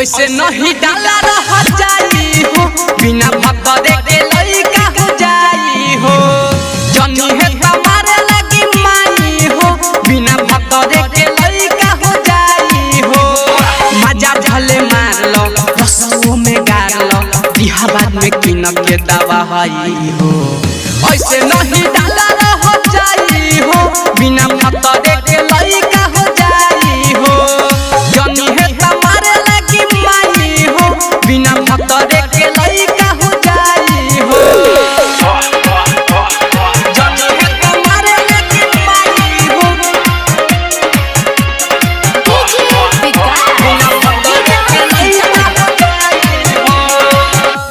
ऐसे नहीं डाला रह जाई हो बिना भतरे के लइका हो जाई हो जनी है तुम्हारे लगी माई हो बिना भतरे के लइका हो जाई हो मजा झले मार लो रसों में गार लो बिहा बाद में किन के दवा हई हो ऐसे नहीं डाला रह जाई हो बिना भतरे के लइका हो जाई हो जनी है तुम्हारे लगी माई हो बिना भतरे के लइका हो जाई हो जनी है तुम्हारे लगी माई हो बिना भतरे के लइका हो जाई हो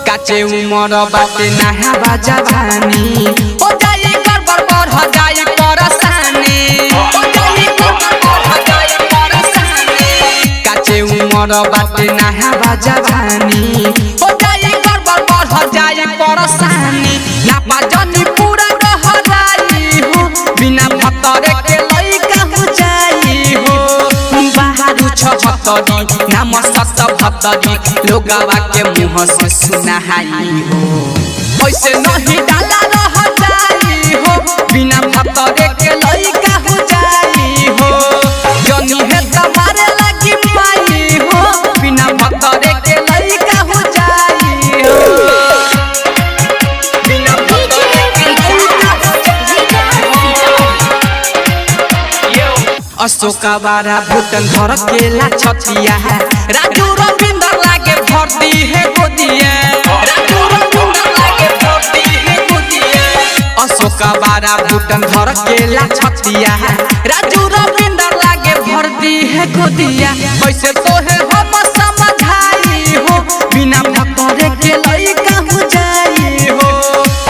काचे उमर बाटे नहा बाजा भानी हो जाई गड़बड़ बढ़ जाई परेशानी हो जाई गड़बड़ बढ़ जाई परेशानी काचे उमर बाटे नहा बाजा भानी हो जाई गड़बड़ बढ़ जाई परेशानी ना बाजनी पूरा रह जाई हो बिना भतरे के लइका हो जाई हो बाहर छहतरी नाम सत भतरी लोगवा के मुंह से सुनाई हो ऐसे नहीं डाला रह जाई हो बिना भतरे के लइका हो जाई हो जनी है तुम्हारे लगी माई हो बिना भतरे के लइका हो जाई हो बिना भतरे के लइका हो जाई हो अशोका बारा भूतन घर केला छतिया है राजू रविंदर लागे भर्ती है गोदिया राजू रविंदर लागे भर्ती है गोदिया अशोका बारा भूतन घर केला छतिया है राजू रविंदर लागे भर्ती है गोदिया कैसे तो है हम समझाई हो बिना भतरे के लइका हो जाई हो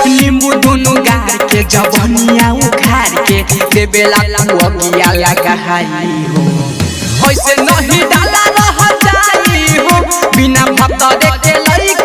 नींबू दोनों गार के जवनिया उखाड़ के देवेला लुअगिया लगा हो ऐसे नहीं डाला रह जाई हो बिना भतरे के लइका